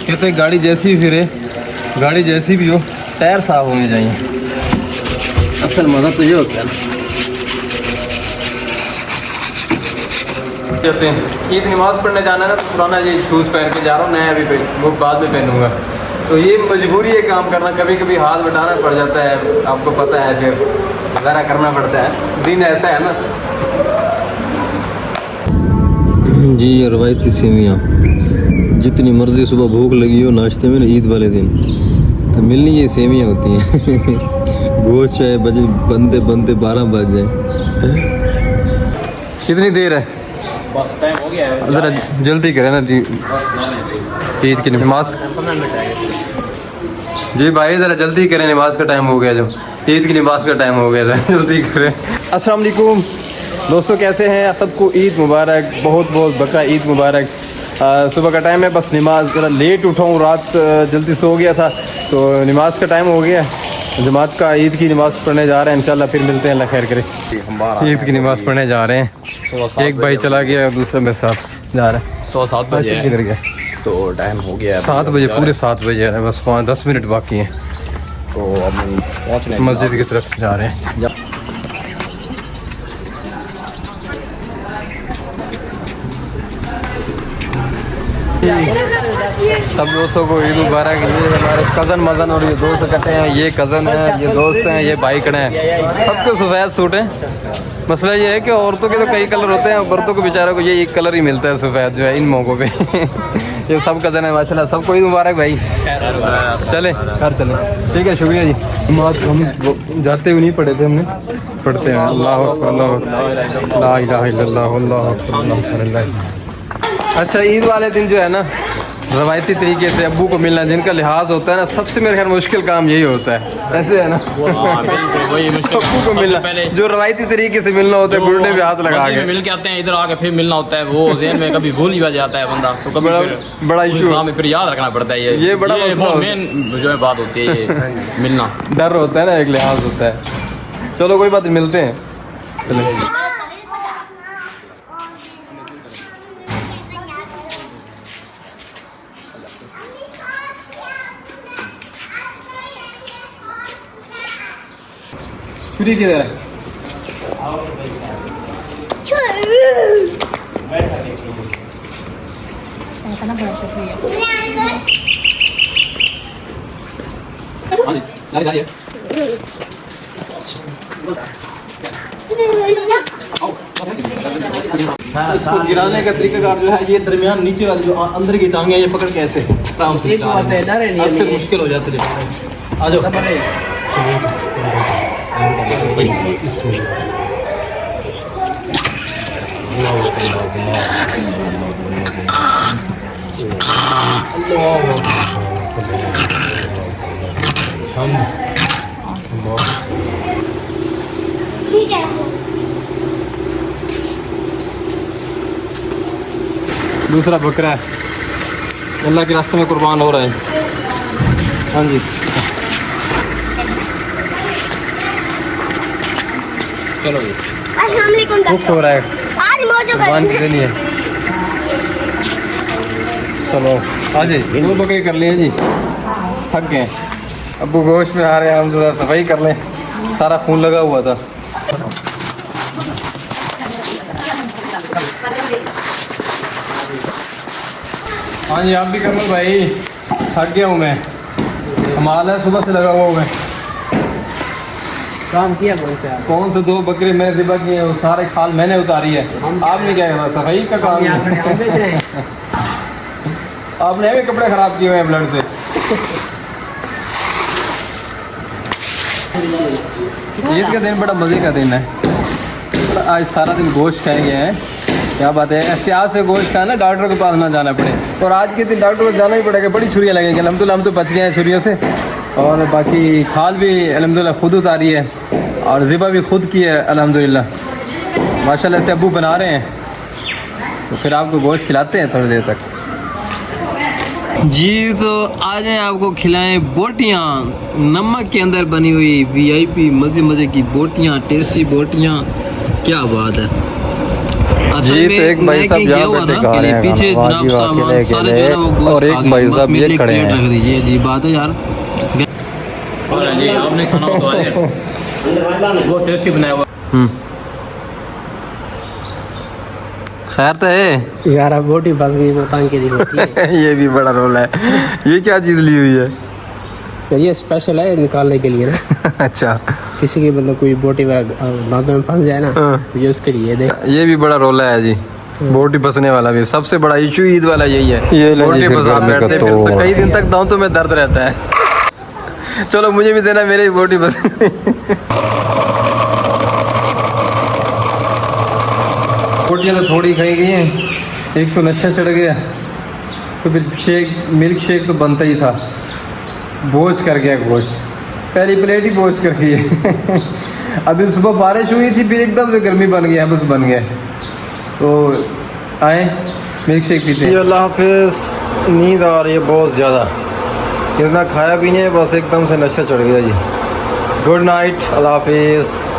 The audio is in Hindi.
कहते हैं गाड़ी जैसी भी फिरे, गाड़ी जैसी भी हो, टायर साफ होने चाहिए। असल मज़ा तो ये होता है ना। कहते हैं ईद नमाज़ पढ़ने जाना है ना, तो पुराना ये शूज़ पहन के जा रहा हूँ, नया अभी वो बाद में पहनूंगा। तो ये मजबूरी है काम करना, कभी कभी हाथ बटाना पड़ जाता है, आपको पता है, फिर ज़रा करना पड़ता है, दिन ऐसा है ना जी। ये रवायती सेवियाँ जितनी मर्ज़ी सुबह भूख लगी हो नाश्ते में ना, ईद वाले दिन तो मिलनी ये सेवियाँ होती हैं। गोश्त चाहे बनते बनते 12 बज जाए। कितनी देर है? बस टाइम हो गया है, ज़रा जल्दी करें ना जी, ईद की नमाज। 15 मिनट रह गए जी भाई ज़रा जल्दी करें, नमाज का टाइम हो गया, जब ईद की नमाज का टाइम हो गया था, जल्दी करें। अस्सलाम वालेकुम दोस्तों, कैसे हैं? सबको ईद मुबारक, बहुत बहुत बकरा ईद मुबारक। सुबह का टाइम है, बस नमाज ज़रा लेट उठा हूँ, रात जल्दी सो गया था, तो नमाज का टाइम हो गया, जमात का ईद की नमाज़ पढ़ने जा रहे हैं। इंशाल्लाह फिर मिलते हैं, अल्लाह खैर करे। ईद की नमाज़ पढ़ने जा रहे हैं, एक भाई चला गया, दूसरा मेरे साथ जा रहा है। 7 बजे किधर गया? तो टाइम हो गया है 7 बजे, पूरे 7 बजे है, बस 5-10 मिनट बाकी हैं, तो अब पहुँच रहे हैं मस्जिद की तरफ जा रहे हैं। सब दोस्तों को ईद मुबारक। ये हमारे कज़न मज़न और ये दोस्त इकट्ठे हैं, ये कज़न हैं, ये दोस्त हैं, ये भाई खड़े हैं, सबके सफ़ेद सूट हैं। मसला ये है कि औरतों के तो कई कलर होते हैं, मर्दों को बेचारों को ये एक कलर ही मिलता है सफ़ेद, जो है इन मौक़ों पे। ये सब कज़न है माशाल्लाह, सबको ईद मुबारक भाई। चले घर चले, ठीक है, शुक्रिया जी। हम जाते हुए नहीं पढ़े थे, हमने पढ़ते हैं। अल्लाह अल्लाह ला इलाहा इल्लल्लाह अल्लाह। अच्छा, ईद वाले दिन जो है ना, रवायती तरीके से अब्बू को मिलना, जिनका लिहाज होता है ना, सबसे मेरे ख्याल मुश्किल काम यही होता है, ऐसे है ना। अब्बू को मिलना, जो रवायती तरीके से मिलना होता है, घुटने पे हाथ लगा के मिल के आते हैं, इधर आके फिर मिलना होता है, वो ज़हन में कभी भूल ही जाता है बंदा, तो कभी बड़ा इशू फिर याद रखना पड़ता है। ये बड़ा मेन जो है बात होती है, ये मिलना, डर होता है ना, एक लिहाज होता है। चलो कोई बात नहीं, मिलते हैं, चलो। छुरी किधर है? इसको गिराने का तरीकाकार जो है, ये दरमियान नीचे वाली जो अंदर की टांगे, ये पकड़ के ऐसे आराम से अक्सर मुश्किल हो जाती है। आ जाओ। दूसरा बकरा है, अल्लाह के रास्ते में कुर्बान हो रहा है। हाँ जी, चलो कुक हो रहा है, कुर्बान के लिए। चलो हाँ जी, दो बकरे कर लिए जी, थक गए। अब्बू गोश्त में आ रहे हैं, हम थोड़ा सफाई कर लें, सारा खून लगा हुआ था। हाँ जी, आप भी कर लो भाई, थक गया हूँ मैं, कमाल है, सुबह से लगा हुआ हूँ मैं। काम किया कौन से 2 बकरे मैंने ज़िबा किए हैं, सारे खाल मैंने उतारी है, आपने क्या करा? सफाई का काम है। आपने भी कपड़े ख़राब किए हुए हैं ब्लड से। ईद का दिन बड़ा मज़े का दिन है, आज सारा दिन गोश्त खाएंगे हैं, क्या बात है। एहतियात से गोश्त खाना, डॉक्टर के पास ना जाना पड़े, और आज के दिन डॉक्टर को जाना ही पड़ेगा, बड़ी छुरियाँ लगेंगी। अल्हम्दुलिल्लाह हम तो बच गए हैं छुरियों से, और बाकी खाल भी अल्हम्दुलिल्लाह खुद उतारी है, और ज़िबा भी खुद की है अल्हम्दुलिल्लाह। माशाल्लाह से अब्बू बना रहे हैं, तो फिर आपको गोश्त खिलाते हैं थोड़ी देर तक जी। तो आज हैं आपको खिलाएं बोटियाँ, नमक के अंदर बनी हुई VIP मज़े मज़े की बोटियाँ, टेस्टी बोटियाँ, क्या बात है। जी तो एक भाई साहब यहाँ पे दिखा रहे हैं पीछे खाना। जनाब वाह जी, साहब वाह, सारे जो है ना वो अकेले। गोश्त और एक खा गए। भाई बस साहब मेरे ये लिए खड़े प्लेट हैं। रख दीजिए जी बात है यार जी आपने खाना उठवाया वो टेस्टी बनाया हुआ खैर तो है। यार अब बोटी फंस गई वो टांग के दी होती है। ये भी बड़ा रोल है। ये क्या चीज़ ली हुई है? ये स्पेशल है निकालने के लिए ना, अच्छा किसी की मतलब कोई बोटी दांतों में फंस जाए ना तो ये उसके लिए देख। ये भी बड़ा रोल है जी। बोटी फंसने वाला भी सबसे बड़ा इशू ईद वाला यही है। ये बोटी फंसा बैठते फिर से कई दिन तक दांतों में दर्द रहता है। चलो मुझे भी देना, मेरी बोटी फंस। बोटियाँ तो थोड़ी खाई गई हैं, एक तो नशा चढ़ गया, तो फिर मिल्क शेक तो बनता ही था। बोझ कर गया गोश्त, पहली प्लेट ही बोझ कर गई है। अभी सुबह बारिश हुई थी, फिर एकदम से गर्मी बन गया, बस बन गया। तो आए मिल्क शेक पीते हैं। अल्लाह हाफिज़। नींद आ रही है बहुत ज़्यादा, इतना खाया भी नहीं है, बस एकदम से नशा चढ़ गया जी। गुड नाइट, अल्लाह हाफिज़।